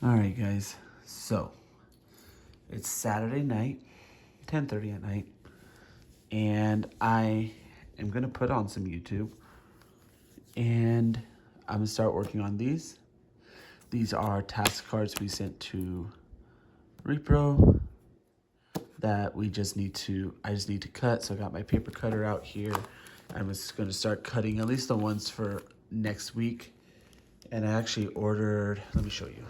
All right, guys. So it's Saturday night, 10:30 at night, and I am gonna put on some YouTube, and I'm gonna start working on these. These are task cards we sent to Repro that I just need to cut. So I got my paper cutter out here. I'm just gonna start cutting at least the ones for next week. And I actually ordered, let me show you.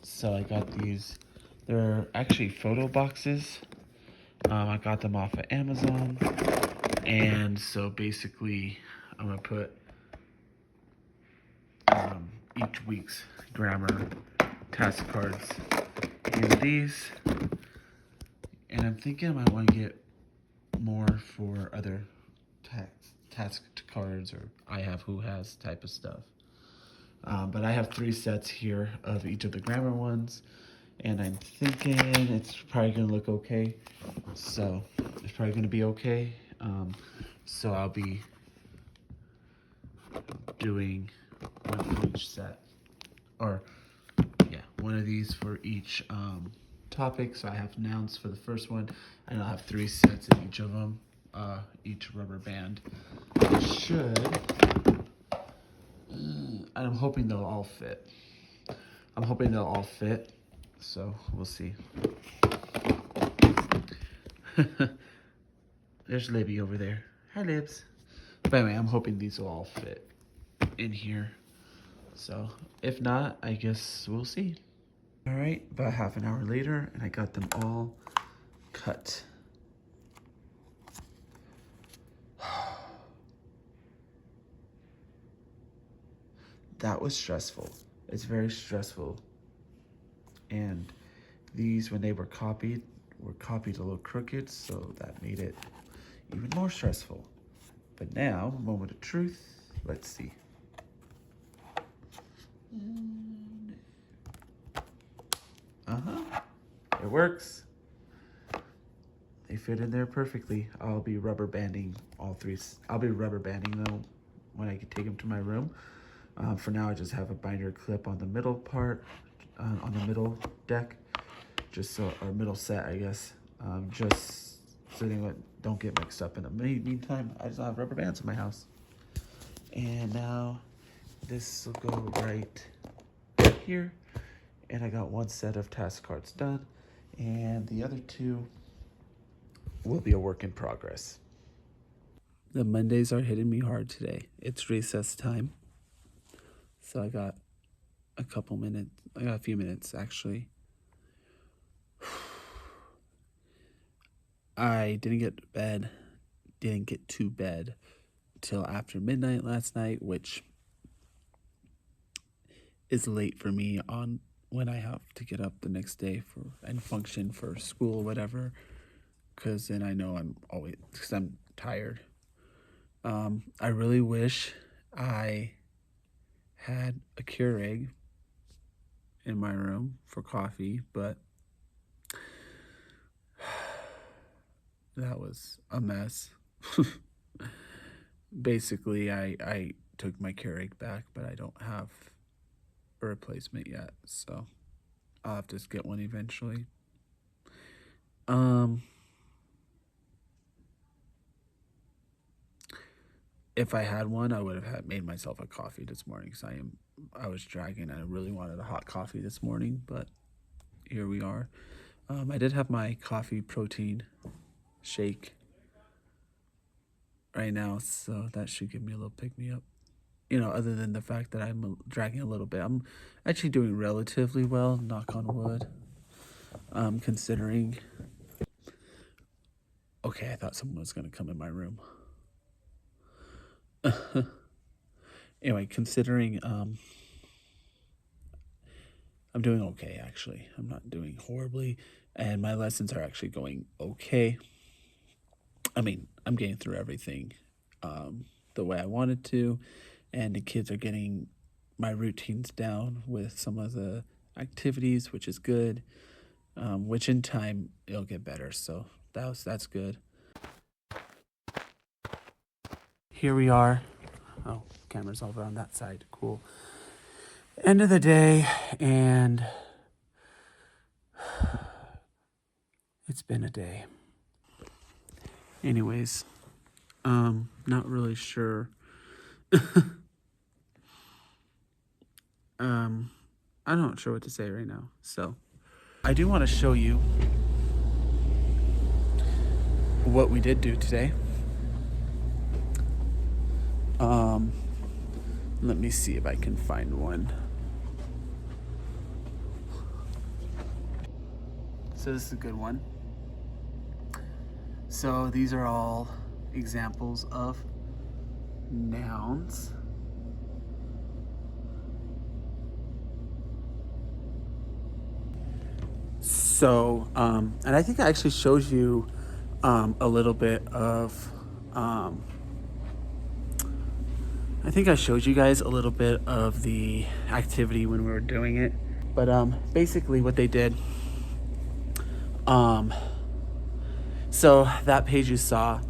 So I got these, they're actually photo boxes. I got them off of Amazon. And so basically, I'm gonna put each week's grammar task cards in these. And I'm thinking I might want to get more for other task cards or I have, who has type of stuff. But I have 3 sets here of each of the grammar ones, and I'm thinking it's probably gonna look okay. So it's probably gonna be okay. So I'll be doing one for each set, or yeah, one of these for each topic. So I have nouns for the first one, and I'll have 3 sets in each of them. Each rubber band should. And I'm hoping they'll all fit. So we'll see. There's Libby over there. Hi, Libs. But anyway, I'm hoping these will all fit in here. So if not, I guess we'll see. All right, about half an hour later, and I got them all cut. That was stressful. It's very stressful. And these, when they were copied a little crooked, so that made it even more stressful. But now, moment of truth, let's see. It works. They fit in there perfectly. I'll be rubber banding all 3. I'll be rubber banding them when I can take them to my room. For now, I just have a binder clip on the middle part, on the middle deck, just so, or middle set, I guess, just so they don't get mixed up. In the meantime, I just have rubber bands in my house. And now this will go right here. And I got 1 set of task cards done, and the other 2 will be a work in progress. The Mondays are hitting me hard today. It's recess time. So I got a few minutes actually. I didn't get to bed till after midnight last night, which is late for me on when I have to get up the next day and function for school or whatever, because then I know because I'm tired. I really wish I had a Keurig in my room for coffee, but that was a mess. Basically, I took my Keurig back, but I don't have a replacement yet, so I'll have to just get one eventually. If I had one, I would have made myself a coffee this morning, because I was dragging. I really wanted a hot coffee this morning, but here we are. I did have my coffee protein shake right now, so that should give me a little pick-me-up. Other than the fact that I'm dragging a little bit. I'm actually doing relatively well, knock on wood. Considering... Okay, I thought someone was going to come in my room. Anyway, considering I'm doing okay, actually. I'm not doing horribly, and my lessons are actually going okay. I mean, I'm getting through everything the way I wanted to, and the kids are getting my routines down with some of the activities, which is good, which in time it'll get better, so that's good. Here we are. Oh, camera's over on that side. Cool. End of the day, and It's been a day. Anyways, not really sure. I'm not sure what to say right now. So, I do want to show you what we did do today. Let me see if I can find one. So this is a good one. So these are all examples of nouns. So, and I think I actually showed you a little bit of, I think I showed you guys a little bit of the activity when we were doing it. But basically what they did, so that page you saw,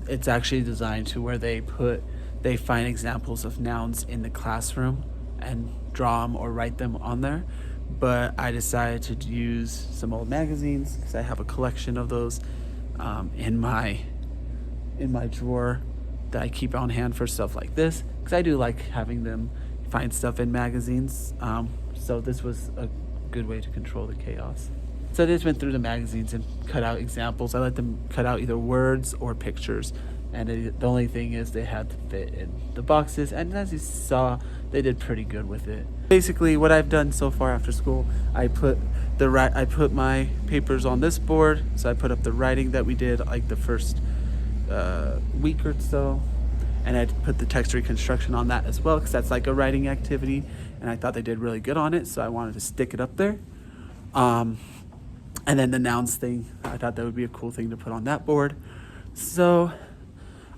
it's actually designed to where they find examples of nouns in the classroom and draw them or write them on there. But I decided to use some old magazines because I have a collection of those in my drawer that I keep on hand for stuff like this, because I do like having them find stuff in magazines. So this was a good way to control the chaos. So I just went through the magazines and cut out examples. I let them cut out either words or pictures, and the only thing is they had to fit in the boxes, and as you saw, they did pretty good with it. Basically, what I've done so far after school, I put my papers on this board, so I put up the writing that we did like the first week or so, and I put the text reconstruction on that as well, because that's like a writing activity, and I thought they did really good on it, so I wanted to stick it up there. And then the nouns thing, I thought that would be a cool thing to put on that board. So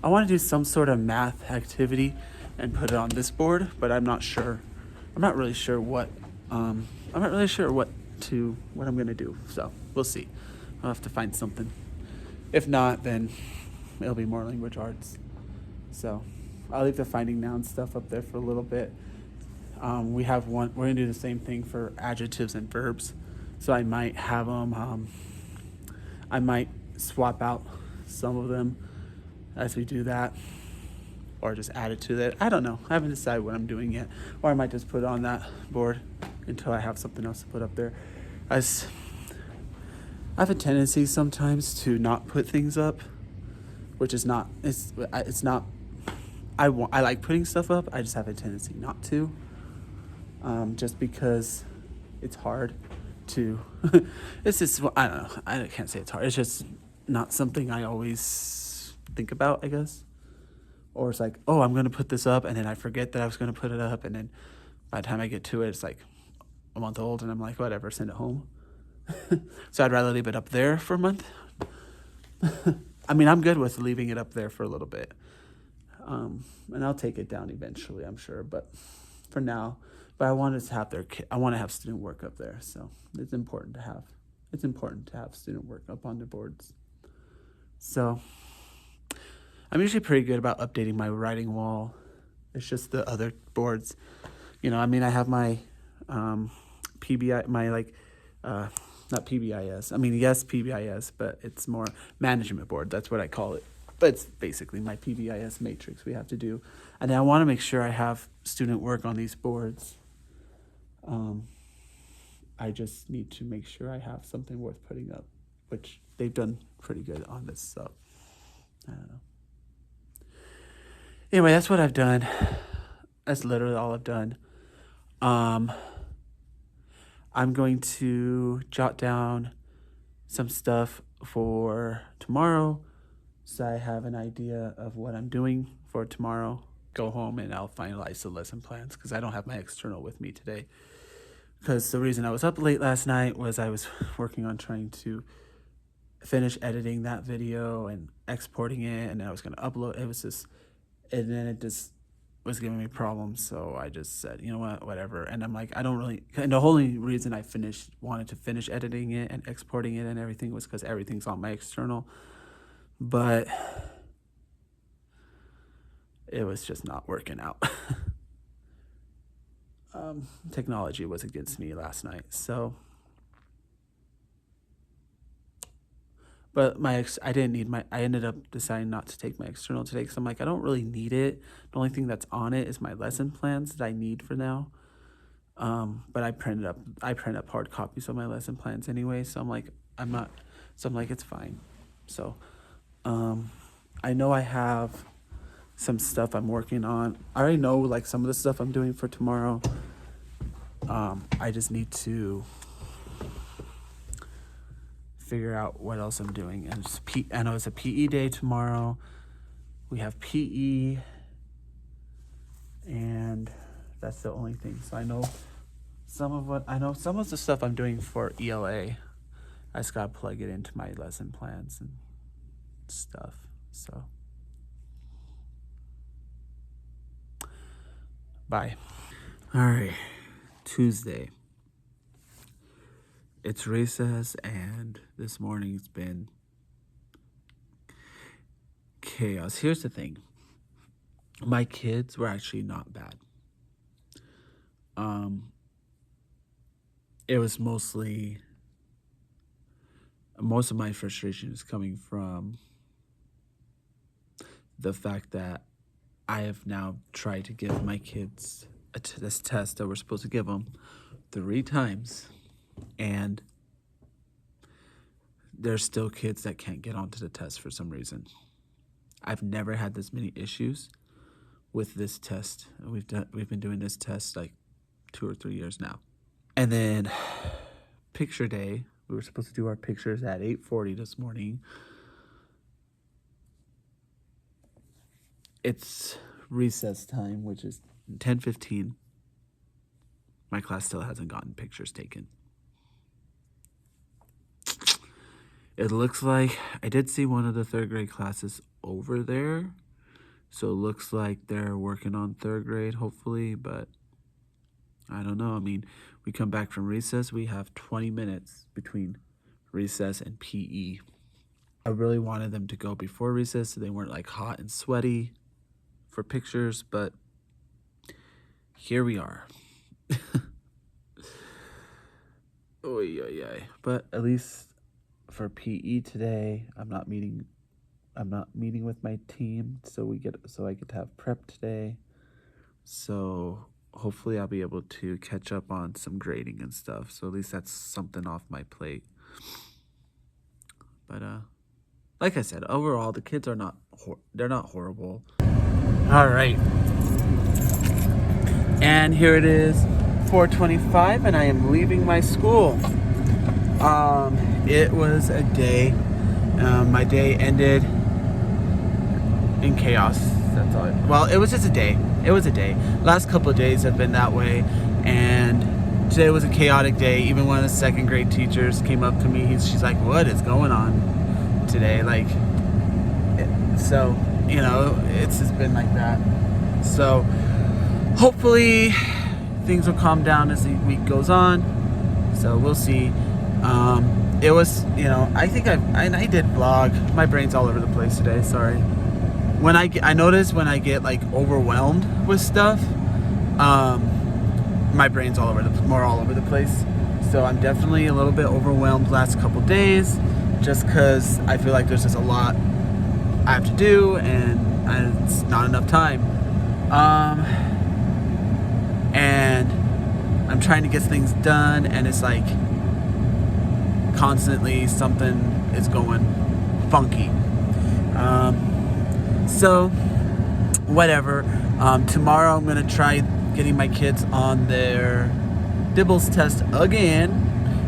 I want to do some sort of math activity and put it on this board, but I'm not really sure what I'm gonna do. So we'll see. I'll have to find something. If not, then it'll be more language arts. So I'll leave the finding nouns stuff up there for a little bit. We're gonna do the same thing for adjectives and verbs. So I might have them, I might swap out some of them as we do that, or just add it to that. I don't know. I haven't decided what I'm doing yet. Or I might just put it on that board until I have something else to put up there. I have a tendency sometimes to not put things up, which is not, it's not, I like putting stuff up. I just have a tendency not to, just because it's hard to, it's just, I don't know. I can't say it's hard. It's just not something I always think about, I guess. Or it's like, oh, I'm going to put this up, and then I forget that I was going to put it up, and then by the time I get to it, it's like a month old, and I'm like, whatever, send it home. So I'd rather leave it up there for a month. I mean, I'm good with leaving it up there for a little bit. And I'll take it down eventually, I'm sure, but for now. But I want to have student work up there, so it's important to have student work up on the boards. So I'm usually pretty good about updating my writing wall. It's just the other boards, I mean, I have my PBI, not PBIS. I mean, yes, PBIS, but it's more management board. That's what I call it. But it's basically my PBIS matrix we have to do. And I want to make sure I have student work on these boards. I just need to make sure I have something worth putting up, which they've done pretty good on this, so I don't know. Anyway, that's what I've done. That's literally all I've done. I'm going to jot down some stuff for tomorrow, so I have an idea of what I'm doing for tomorrow. Go home and I'll finalize the lesson plans, because I don't have my external with me today. Because the reason I was up late last night was I was working on trying to finish editing that video and exporting it, and I was going to upload. And then it just was giving me problems, so I just said, you know what, whatever. And I'm like, and the only reason I wanted to finish editing it and exporting it and everything was because everything's on my external. But it was just not working out. Technology was against me last night, so But I didn't need I ended up deciding not to take my external today because I'm like, I don't really need it. The only thing that's on it is my lesson plans that I need for now. But I printed up hard copies of my lesson plans anyway. So I'm like, it's fine. So, I know I have some stuff I'm working on. I already know like some of the stuff I'm doing for tomorrow. I just need to figure out what else I'm doing. And I know it's a PE day tomorrow. We have PE, and that's the only thing. So I know some of the stuff I'm doing for ELA. I just gotta plug it into my lesson plans and stuff. So bye. All right, Tuesday. It's recess, and this morning's been chaos. Here's the thing. My kids were actually not bad. It was most of my frustration is coming from the fact that I have now tried to give my kids this test that we're supposed to give them 3 times, and there's still kids that can't get onto the test for some reason. I've never had this many issues with this test. We've been doing this test like 2 or 3 years now. And then picture day, we were supposed to do our pictures at 8:40 this morning. It's recess time, which is 10:15. My class still hasn't gotten pictures taken. It looks like I did see one of the 3rd grade classes over there. So it looks like they're working on 3rd grade, hopefully, but I don't know. I mean, we come back from recess, we have 20 minutes between recess and PE. I really wanted them to go before recess so they weren't like hot and sweaty for pictures, but here we are. Oy, oy, oy. But at least for PE today, I'm not meeting with my team, so I get to have prep today. So hopefully I'll be able to catch up on some grading and stuff. So at least that's something off my plate. But like I said, overall the kids are not horrible. All right. And here it is, 4:25, and I am leaving my school. It was a day. My day ended in chaos. That's all. Well, it was just a day. It was a day. Last couple of days have been that way, and today was a chaotic day. Even one of the 2nd grade teachers came up to me. She's like, "What is going on today?" Like, so you know, it's just been like that. So hopefully things will calm down as the week goes on. So we'll see. It was, you know, I think I did vlog. My brain's all over the place today. Sorry. I notice when I get like overwhelmed with stuff, my brain's all over the place. So I'm definitely a little bit overwhelmed last couple days, just because I feel like there's just a lot I have to do, and it's not enough time. And I'm trying to get things done, and it's like constantly something is going funky. So whatever. Tomorrow I'm gonna try getting my kids on their Dibbles test again,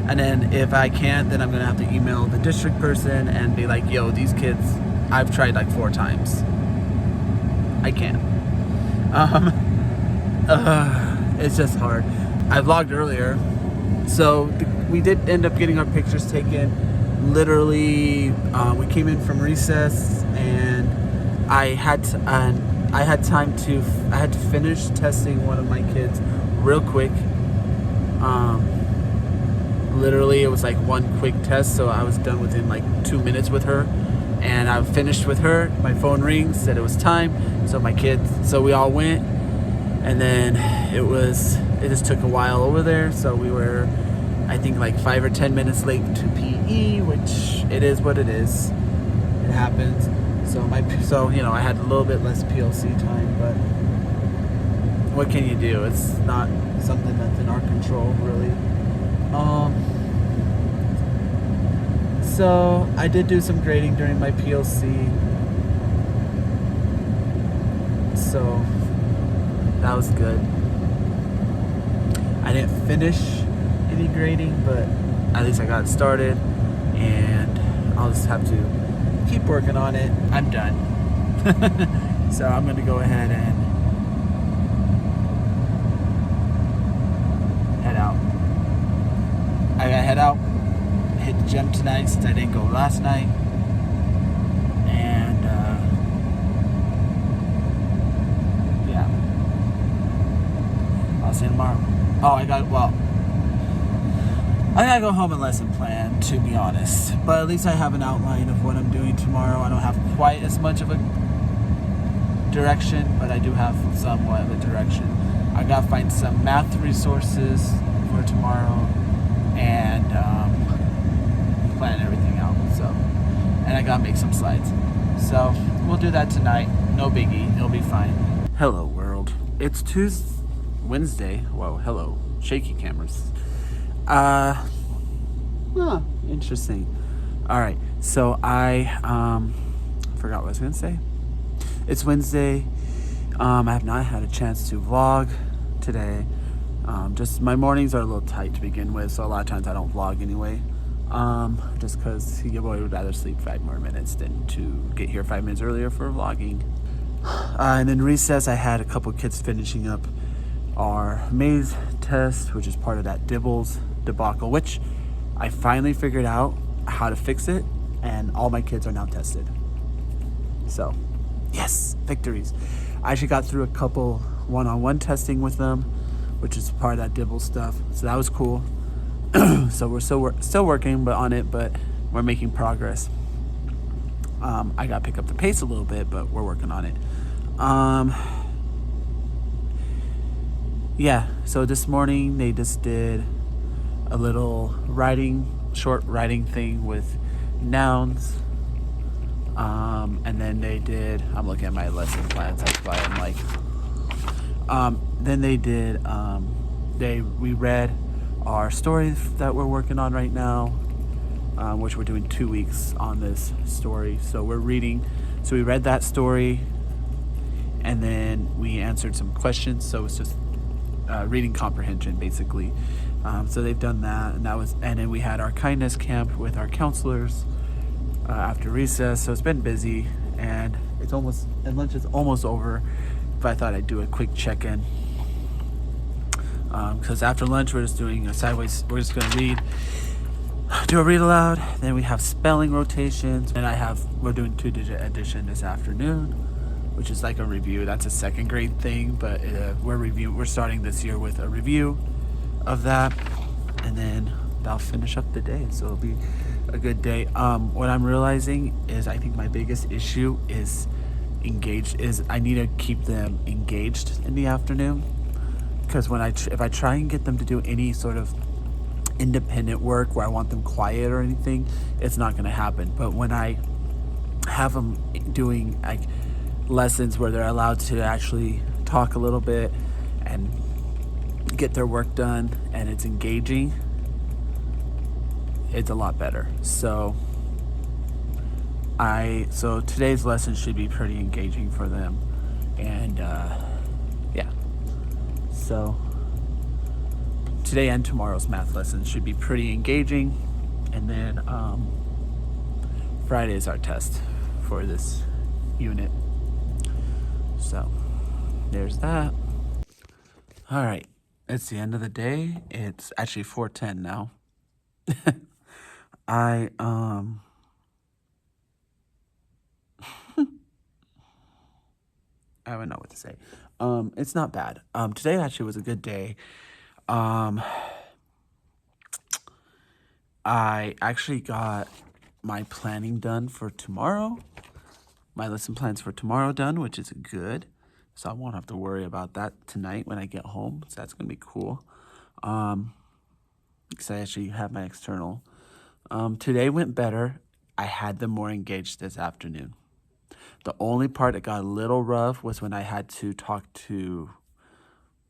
and then if I can't, then I'm gonna have to email the district person and be like, yo, these kids, I've tried like 4 times, I can't. It's just hard. I vlogged earlier, so we did end up getting our pictures taken. Literally, we came in from recess, and I had to finish testing one of my kids real quick. Literally, it was like one quick test, so I was done within like 2 minutes with her, and I finished with her. My phone rings, said it was time, so we all went, and then it just took a while over there, so we were I think like 5 or 10 minutes late to PE, which it is what it is. It happens. So you know, I had a little bit less PLC time, but what can you do? It's not something that's in our control, really. So I did do some grading during my PLC. So that was good. I didn't finish any grading, but at least I got it started, and I'll just have to keep working on it. I'm done. So I'm gonna go ahead and head out. I gotta head out, hit the gym tonight since I didn't go last night, and yeah, I'll see you tomorrow. Oh, I gotta go home and lesson plan, to be honest. But at least I have an outline of what I'm doing tomorrow. I don't have quite as much of a direction, but I do have somewhat of a direction. I gotta find some math resources for tomorrow and plan everything out. So, and I gotta make some slides. So we'll do that tonight. No biggie. It'll be fine. Hello world. It's Wednesday. Whoa, hello. Shaky cameras. Interesting. All right. So I forgot what I was gonna say. It's Wednesday. I have not had a chance to vlog today. Just my mornings are a little tight to begin with, so a lot of times I don't vlog anyway. Just because your boy would rather sleep 5 more minutes than to get here 5 minutes earlier for vlogging. And then recess, I had a couple kids finishing up our maze test, which is part of that Dibbles debacle, which I finally figured out how to fix it, and all my kids are now tested. So, yes, victories. I actually got through a couple one-on-one testing with them, which is part of that Dibble stuff. So that was cool. So we're still working on it, but we're making progress. I got to pick up the pace a little bit, but we're working on it. Yeah, so this morning they just did a little short writing thing with nouns. And then they did, I'm looking at my lesson plans, that's why I'm like, then they did, we read our story that we're working on right now, which we're doing 2 weeks on this story. So we read that story, and then we answered some questions. So it's just reading comprehension, basically. So they've done that, and then we had our kindness camp with our counselors after recess. So it's been busy, and lunch is almost over. But I thought I'd do a quick check-in, because after lunch we're just doing a sideways. We're just gonna do a read aloud. Then we have spelling rotations, and we're doing 2-digit addition this afternoon, which is like a review. That's a second grade thing, but we're starting this year with a review of that, and then that'll finish up the day. So it'll be a good day. What I'm realizing is I think my biggest issue is I need to keep them engaged in the afternoon, because if I try and get them to do any sort of independent work where I want them quiet or anything, it's not going to happen. But when I have them doing like lessons where they're allowed to actually talk a little bit and get their work done, and it's engaging, it's a lot better. So today's lesson should be pretty engaging for them, and yeah. So today and tomorrow's math lesson should be pretty engaging, and then Friday is our test for this unit. So there's that. All right, it's the end of the day. It's actually 4:10 now. I don't know what to say. It's not bad. Today actually was a good day. I actually got my planning done for tomorrow. My lesson plans for tomorrow done, which is good. So I won't have to worry about that tonight when I get home. So that's gonna be cool. because I actually have my external. Today went better. I had them more engaged this afternoon. The only part that got a little rough was when I had to talk to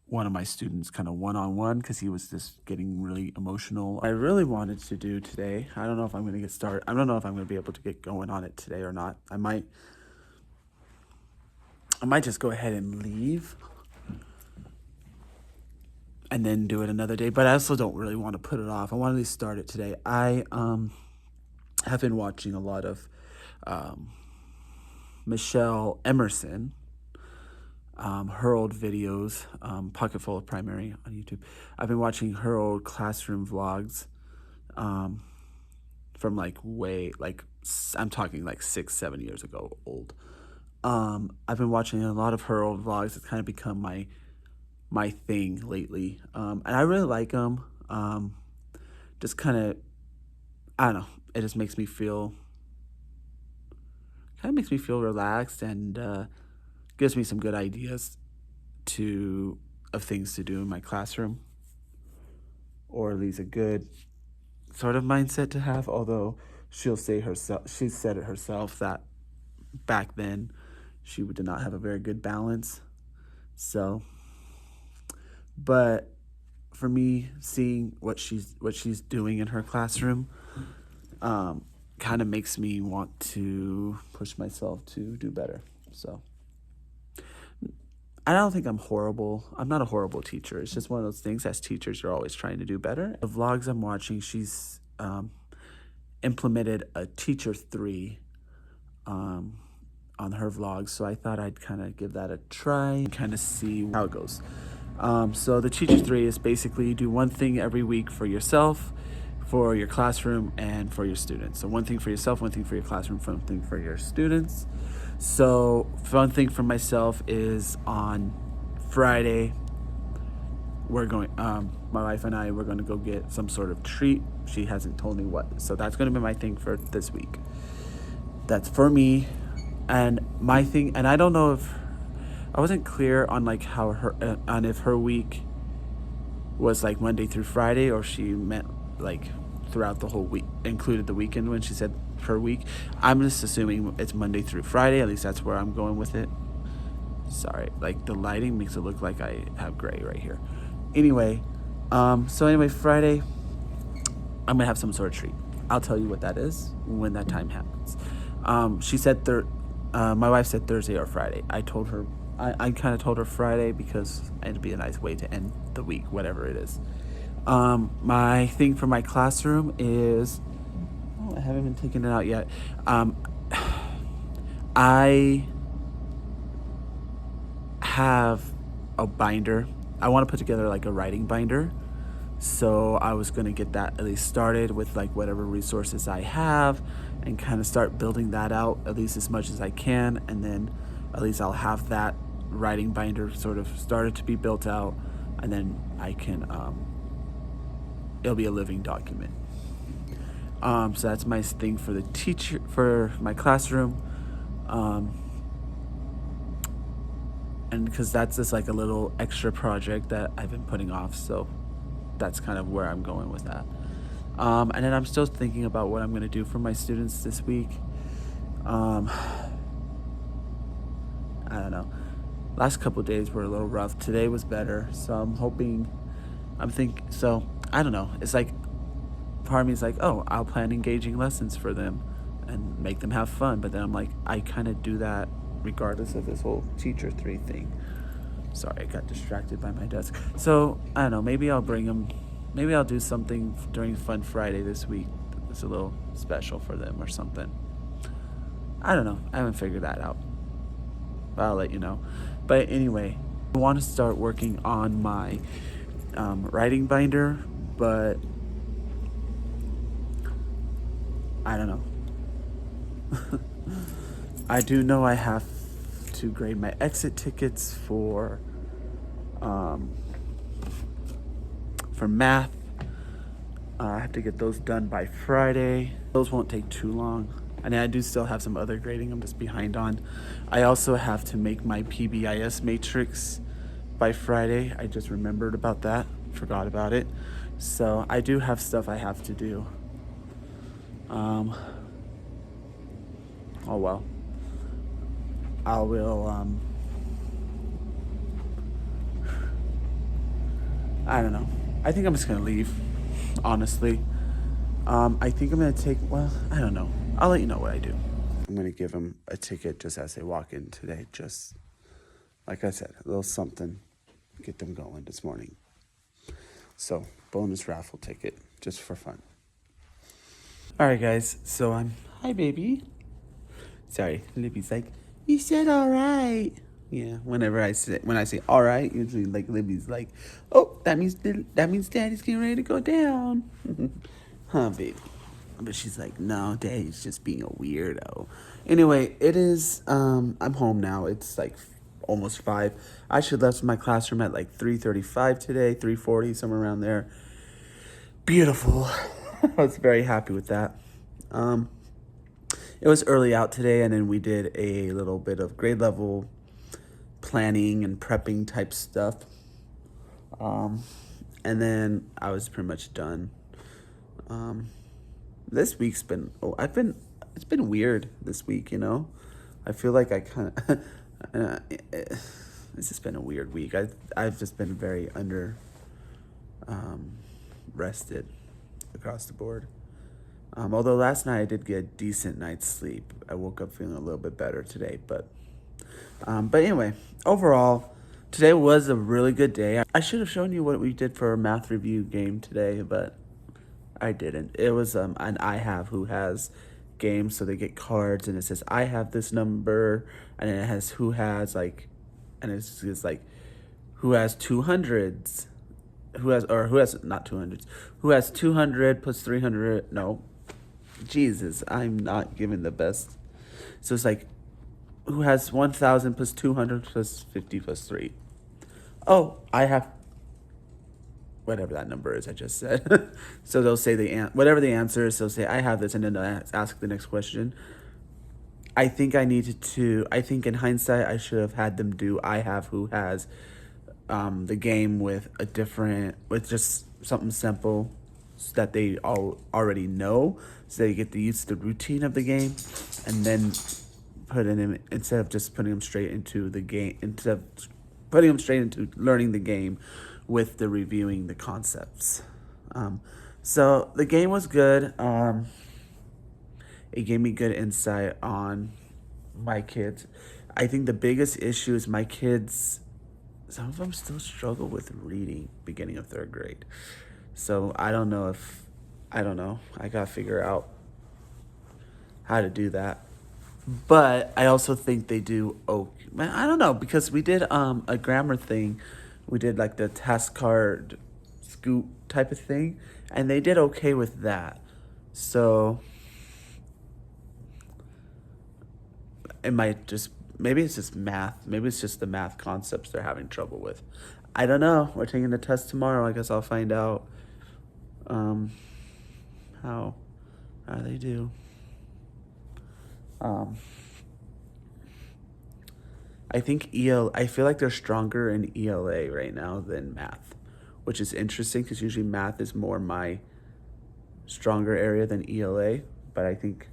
one of my students kind of one-on-one because he was just getting really emotional. I really wanted to do today. I don't know if I'm going to get started. I don't know if I'm going to be able to get going on it today or not. I might just go ahead and leave and then do it another day, but I also don't really want to put it off. I want to at least start it today. I have been watching a lot of Michelle Emerson, her old videos, Pocket Full of Primary on YouTube. I've been watching her old classroom vlogs from like I'm talking like 6-7 years ago old. I've been watching a lot of her old vlogs. It's kind of become my thing lately, and I really like them. Just kind of, I don't know, it just makes me feel relaxed and gives me some good ideas of things to do in my classroom, or at least a good sort of mindset to have. Although she said it herself that back then she did not have a very good balance. So, but for me, seeing what she's doing in her classroom kind of makes me want to push myself to do better. So I don't think I'm horrible. I'm not a horrible teacher. It's just one of those things, as teachers, you're always trying to do better. The vlogs I'm watching, she's implemented a Teacher 3 on her vlogs, so I thought I'd kind of give that a try and kind of see how it goes. So the Teacher 3 is basically do one thing every week for yourself, for your classroom, and for your students. So one thing for yourself, one thing for your classroom, one thing for your students. So one thing for myself is on Friday, we're going, my wife and I, we're going to go get some sort of treat. She hasn't told me what. So that's going to be my thing for this week. That's for me. And my thing, and I don't know if, I wasn't clear on like how on if her week was like Monday through Friday, or she meant like throughout the whole week, included the weekend when she said per week. I'm just assuming it's Monday through Friday. At least that's where I'm going with it. Sorry, like the lighting makes it look like I have gray right here. Anyway, Friday, I'm gonna have some sort of treat. I'll tell you what that is when that time happens. She said my wife said Thursday or Friday. I told her, I kind of told her Friday because it'd be a nice way to end the week, whatever it is. My thing for my classroom is, I haven't even taken it out yet. I have a binder. I want to put together like a writing binder. So I was going to get that at least started with like whatever resources I have and kind of start building that out at least as much as I can. And then at least I'll have that writing binder sort of started to be built out, and then I can, it'll be a living document. So that's my thing for the teacher, for my classroom. And because that's just like a little extra project that I've been putting off. So that's kind of where I'm going with that. And then I'm still thinking about what I'm going to do for my students this week. I don't know. Last couple of days were a little rough. Today was better. So I don't know. It's like, part of me is like, oh, I'll plan engaging lessons for them and make them have fun. But then I'm like, I kind of do that regardless of this whole Teacher 3 thing. Sorry, I got distracted by my desk. So, I don't know, maybe I'll do something during Fun Friday this week that's a little special for them or something. I don't know. I haven't figured that out. But I'll let you know. But anyway, I want to start working on my writing binder, but I don't know. I do know I have to grade my exit tickets for math. I have to get those done by Friday. Those won't take too long. And I do still have some other grading I'm just behind on. I also have to make my PBIS matrix by Friday. I just remembered about that, forgot about it. So I do have stuff I have to do. Oh well. I will, I don't know. I think I'm just gonna leave, honestly. I think I'm gonna take, well, I don't know. I'll let you know what I do. I'm gonna give them a ticket just as they walk in today. Just, like I said, a little something. Get them going this morning. So, bonus raffle ticket, just for fun. Alright guys, so hi baby. Sorry, Libby's like, you said alright. Yeah, when I say alright, usually like Libby's like, oh, that means Daddy's getting ready to go down. Huh, baby. But she's like, no, Daddy's just being a weirdo. Anyway, it is, I'm home now. It's like almost 5. I should have left my classroom at like 3:35 today, 3:40, somewhere around there. Beautiful. I was very happy with that. It was early out today, and then we did a little bit of grade level planning and prepping type stuff. And then I was pretty much done. This week's been, it's been weird this week, you know? I feel like I kind of, it's just been a weird week. I've just been very rested across the board. Although last night I did get a decent night's sleep. I woke up feeling a little bit better today, but anyway, overall, today was a really good day. I should have shown you what we did for our math review game today, but I didn't. It was an I have who has game, so they get cards, and it says I have this number, and it has who has like, and it's like who has 200s, who has not 200s, who has 200 plus 300. No, Jesus, I'm not giving the best. So it's like who has 1,000 plus 200 plus 50 plus 3. Oh, I have whatever that number is I just said. So they'll say whatever the answer is, they'll say I have this, and then they'll ask the next question. I think in hindsight, I should have had them do I have who has the game with just something simple so that they all already know, so they get to use the routine of the game, and then instead of just putting them straight into the game, instead of putting them straight into learning the game with the reviewing the concepts. So the game was good. It gave me good insight on my kids. I think the biggest issue is my kids, some of them still struggle with reading beginning of 3rd grade. So I don't know. I gotta figure out how to do that. But I also think they do okay. I don't know, because we did a grammar thing. We did like the task card scoop type of thing, and they did okay with that. So it might just, maybe it's just math. Maybe it's just the math concepts they're having trouble with. I don't know. We're taking the test tomorrow. I guess I'll find out how they do. I feel like they're stronger in ELA right now than math, which is interesting because usually math is more my stronger area than ELA. But I think,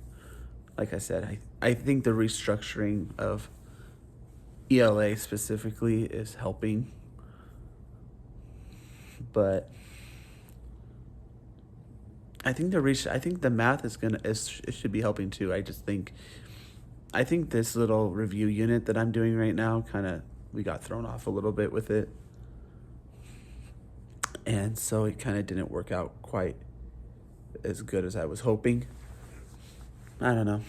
like I said, I think the restructuring of ELA specifically is helping. But I think the math it should be helping too. I think this little review unit that I'm doing right now, we got thrown off a little bit with it. And so it kind of didn't work out quite as good as I was hoping. I don't know.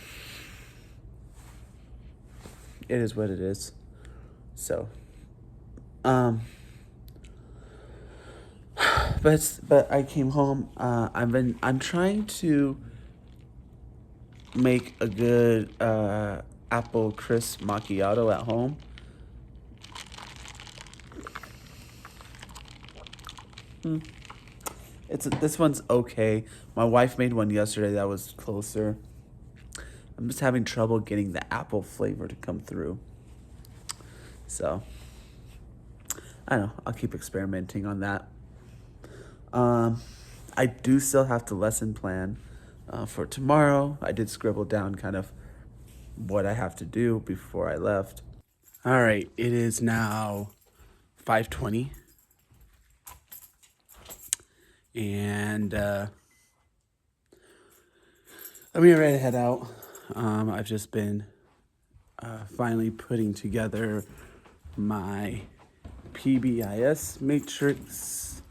It is what it is. So, but I came home. I'm trying to make a good apple crisp macchiato at home. This one's okay. My wife made one yesterday that was closer. I'm just having trouble getting the apple flavor to come through. So I don't know. I'll keep experimenting on that. I do still have to lesson plan for tomorrow. I did scribble down kind of what I have to do before I left. All right, it is now 5:20, and I'm getting ready to head out. I've just been finally putting together my PBIS matrix.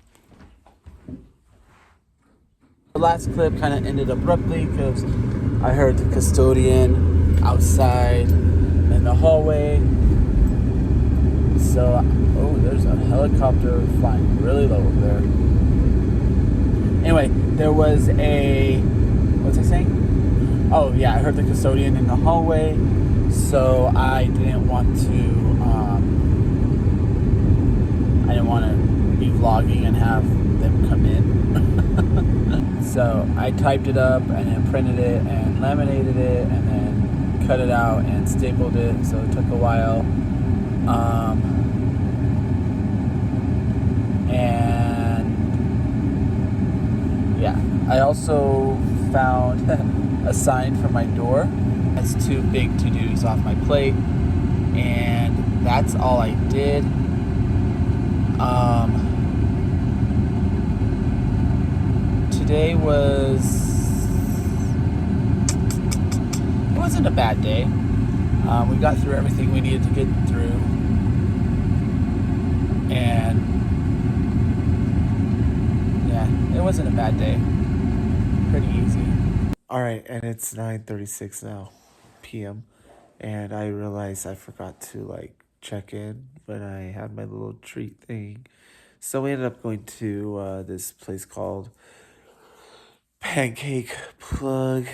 The last clip kind of ended abruptly because I heard the custodian outside in the hallway. So, oh, there's a helicopter flying really low over there. Anyway, there was a, what's I saying? Oh yeah, I heard the custodian in the hallway, so I didn't want to be vlogging and have them come in. So I typed it up and then printed it and laminated it and then cut it out and stapled it, so it took a while. And yeah, I also found a sign for my door. That's 2 big to-dos off my plate, and that's all I did. Today it wasn't a bad day. We got through everything we needed to get through, and yeah, it wasn't a bad day. Pretty easy. All right, and it's 9:36 now, p.m. And I realized I forgot to check in when I had my little treat thing. So we ended up going to this place called Pancake Plug.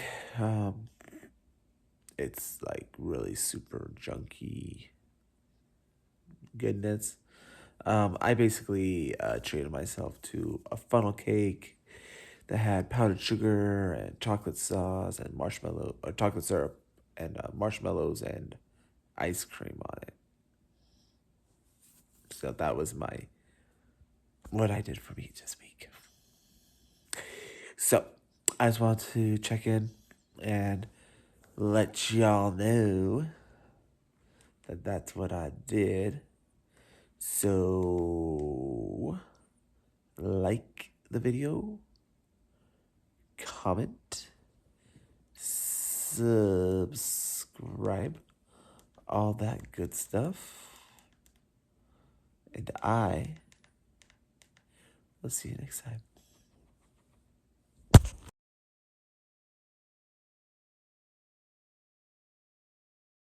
It's really super junky goodness. I basically treated myself to a funnel cake that had powdered sugar and chocolate sauce and chocolate syrup and marshmallows and ice cream on it. So that was what I did for me this week. So I just want to check in and let y'all know that that's what I did. So like the video, comment, subscribe, all that good stuff. And I will see you next time.